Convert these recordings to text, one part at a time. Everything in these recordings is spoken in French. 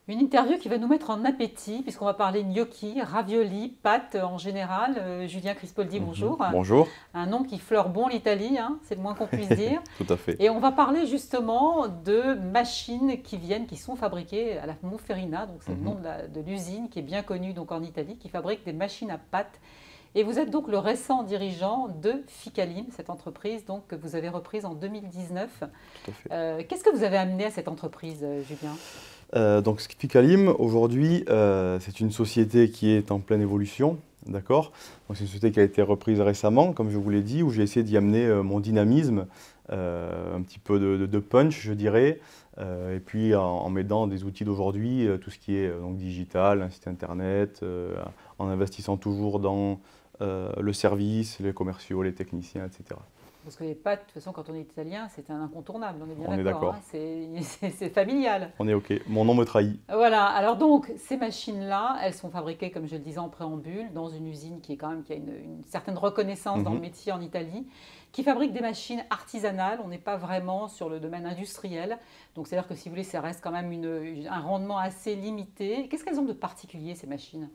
Une interview qui va nous mettre en appétit, puisqu'on va parler gnocchi, ravioli, pâtes en général. Julien Crispoldi, bonjour. Bonjour. Un nom qui fleure bon l'Italie, hein, c'est le moins qu'on puisse dire. Tout à fait. Et on va parler justement de machines qui viennent, qui sont fabriquées à la Monferrina, donc c'est le nom de l'usine qui est bien connue donc en Italie, qui fabrique des machines à pâtes. Et vous êtes donc le récent dirigeant de Ficalim, cette entreprise donc, que vous avez reprise en 2019. Tout à fait. Qu'est-ce que vous avez amené à cette entreprise, Julien? Donc Ficalim, aujourd'hui, c'est une société qui est en pleine évolution. D'accord. Donc c'est une société qui a été reprise récemment, comme je vous l'ai dit, où j'ai essayé d'y amener mon dynamisme, un petit peu de punch, je dirais, et puis en m'aidant des outils d'aujourd'hui, tout ce qui est donc digital, un site internet, en investissant toujours dans le service, les commerciaux, les techniciens, etc. Parce que les pâtes, de toute façon, quand on est italien, c'est un incontournable, on est On bien est d'accord, d'accord. hein, c'est familial. On est OK. Mon nom me trahit. Voilà, alors donc, ces machines-là, elles sont fabriquées, comme je le disais en préambule, dans une usine qui est quand même, qui a une certaine reconnaissance dans le métier en Italie, qui fabrique des machines artisanales. On n'est pas vraiment sur le domaine industriel. Donc, c'est-à-dire que si vous voulez, ça reste quand même un rendement assez limité. Qu'est-ce qu'elles ont de particulier, ces machines?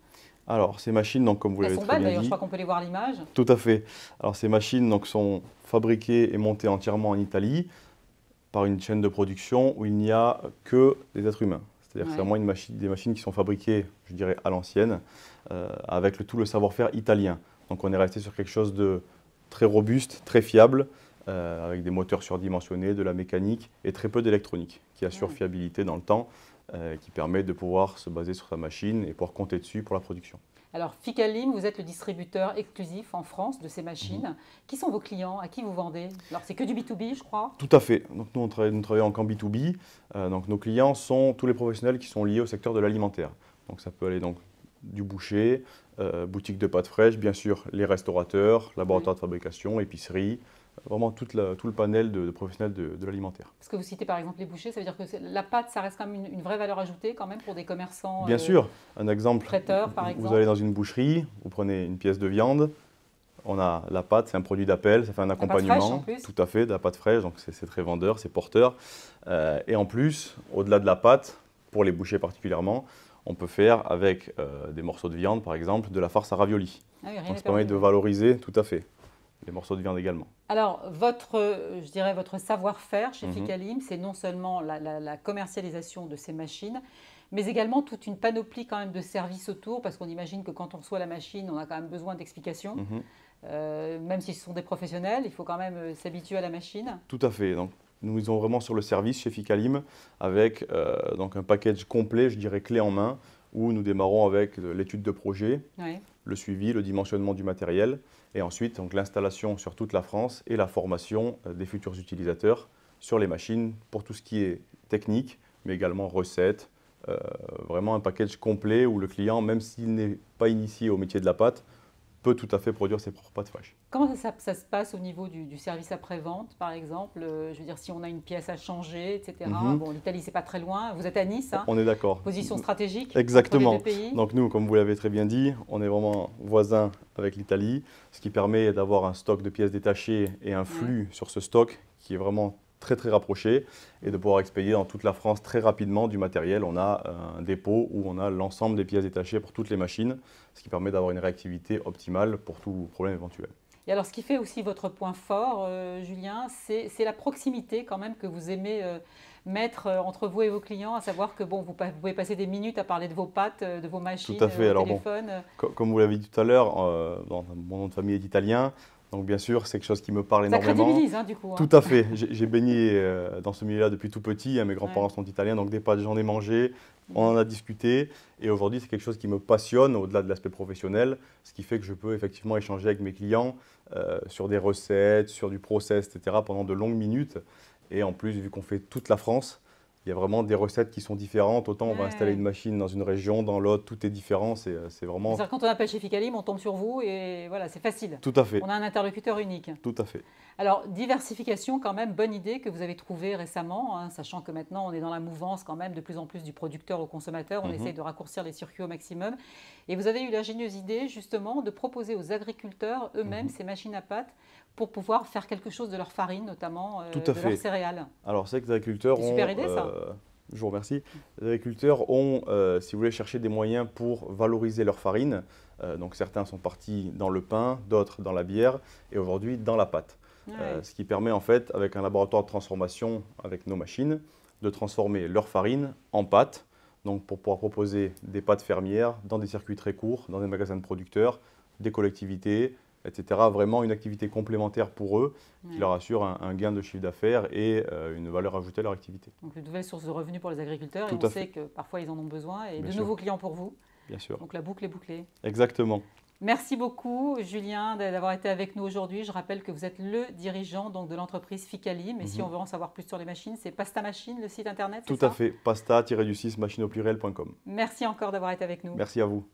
Alors, ces machines, donc, comme vous Elles l'avez sont très belles, bien d'ailleurs, je dit, crois qu'on peut les voir à l'image. tout à fait. Alors, ces machines donc, sont fabriquées et montées entièrement en Italie par une chaîne de production où il n'y a que des êtres humains. C'est-à-dire que c'est vraiment des machines qui sont fabriquées, je dirais, à l'ancienne, avec tout le savoir-faire italien. Donc, on est resté sur quelque chose de très robuste, très fiable, avec des moteurs surdimensionnés, de la mécanique et très peu d'électronique, qui assure fiabilité dans le temps, qui permet de pouvoir se baser sur sa machine et pouvoir compter dessus pour la production. Alors, Ficalim, vous êtes le distributeur exclusif en France de ces machines. Qui sont vos clients? À qui vous vendez? Alors, c'est que du B2B, je crois. Tout à fait. Donc, nous travaillons en B2B. Donc, nos clients sont tous les professionnels qui sont liés au secteur de l'alimentaire. Donc, ça peut aller donc, du boucher, boutique de pâtes fraîches, bien sûr, les restaurateurs, laboratoires de fabrication, épicerie, vraiment tout le panel de professionnels de l'alimentaire. Parce que vous citez par exemple les bouchers, ça veut dire que la pâte, ça reste quand même une vraie valeur ajoutée quand même pour des commerçants Bien sûr, un exemple, traiteurs par exemple. vous allez dans une boucherie, vous prenez une pièce de viande, on a la pâte, c'est un produit d'appel, ça fait un accompagnement. La pâte fraîche en plus. Tout à fait, de la pâte fraîche, donc c'est très vendeur, c'est porteur. Et en plus, au-delà de la pâte, pour les bouchers particulièrement, on peut faire avec des morceaux de viande par exemple, de la farce à ravioli. Ah oui, rien Donc n'est ça permet perdu. de valoriser, tout à fait, les morceaux de viande également. Alors, je dirais votre savoir-faire chez Ficalim, c'est non seulement la commercialisation de ces machines, mais également toute une panoplie quand même de services autour, parce qu'on imagine que quand on reçoit la machine, on a quand même besoin d'explications. Même si ce sont des professionnels, il faut quand même s'habituer à la machine. Tout à fait. Donc, nous misons vraiment sur le service chez Ficalim avec donc un package complet, je dirais clé en main, où nous démarrons avec l'étude de projet, le suivi, le dimensionnement du matériel, et ensuite l'installation sur toute la France et la formation des futurs utilisateurs sur les machines pour tout ce qui est technique, mais également recettes. Vraiment un package complet où le client, même s'il n'est pas initié au métier de la pâte, peut tout à fait produire ses propres pâtes fraîches. Comment ça se passe au niveau du service après-vente, par exemple? Je veux dire, si on a une pièce à changer, etc. Bon, l'Italie, c'est pas très loin. Vous êtes à Nice, hein? On est d'accord. Position stratégique Exactement. entre les deux pays. Donc nous, comme vous l'avez très bien dit, on est vraiment voisins avec l'Italie, ce qui permet d'avoir un stock de pièces détachées et un flux sur ce stock qui est vraiment très très rapproché et de pouvoir expédier dans toute la France très rapidement du matériel. On a un dépôt où on a l'ensemble des pièces détachées pour toutes les machines, ce qui permet d'avoir une réactivité optimale pour tout problème éventuel. Et alors, ce qui fait aussi votre point fort, Julien, c'est la proximité quand même que vous aimez mettre entre vous et vos clients, à savoir que bon, vous pouvez passer des minutes à parler de vos pâtes, de vos machines, Tout à fait. au Alors téléphone. comme vous l'avez dit tout à l'heure, mon nom de famille est italien. Donc bien sûr, c'est quelque chose qui me parle Ça énormément. crédibilise, hein, du coup. Tout à fait. J'ai baigné dans ce milieu-là depuis tout petit. Mes grands-parents sont italiens, donc des pâtes, j'en ai mangé. On en a discuté. Et aujourd'hui, c'est quelque chose qui me passionne au-delà de l'aspect professionnel, ce qui fait que je peux effectivement échanger avec mes clients sur des recettes, sur du process, etc. pendant de longues minutes. Et en plus, vu qu'on fait toute la France, il y a vraiment des recettes qui sont différentes. Autant on va installer une machine dans une région, dans l'autre, tout est différent. C'est vraiment… C'est-à-dire quand on appelle chez Ficalim, on tombe sur vous et voilà, c'est facile. Tout à fait. On a un interlocuteur unique. Tout à fait. Alors, diversification, quand même, bonne idée que vous avez trouvée récemment, hein, sachant que maintenant on est dans la mouvance quand même de plus en plus du producteur au consommateur. On essaye de raccourcir les circuits au maximum. Et vous avez eu l'ingénieuse idée justement de proposer aux agriculteurs eux-mêmes ces machines à pâte pour pouvoir faire quelque chose de leur farine, notamment Tout à de fait. leurs céréales. Alors, c'est que les agriculteurs C'est une ont super idée, ça. Je vous remercie. Les agriculteurs ont, si vous voulez, cherché des moyens pour valoriser leur farine. Donc certains sont partis dans le pain, d'autres dans la bière et aujourd'hui dans la pâte. Ouais. Ce qui permet en fait, avec un laboratoire de transformation, avec nos machines, de transformer leur farine en pâte, donc pour pouvoir proposer des pâtes fermières dans des circuits très courts, dans des magasins de producteurs, des collectivités, etc. Vraiment une activité complémentaire pour eux qui leur assure un gain de chiffre d'affaires et une valeur ajoutée à leur activité. Donc une nouvelle source de revenus pour les agriculteurs Tout et on à sait fait. que parfois ils en ont besoin et Bien de sûr. nouveaux clients pour vous. Bien sûr. Donc la boucle est bouclée. Exactement. Merci beaucoup Julien d'avoir été avec nous aujourd'hui. Je rappelle que vous êtes le dirigeant donc, de l'entreprise Ficali, mais si on veut en savoir plus sur les machines, c'est Pasta Machine, le site internet, c'est Tout à ça? fait. Pasta-du-6 machine au pluriel.com. Merci encore d'avoir été avec nous. Merci à vous.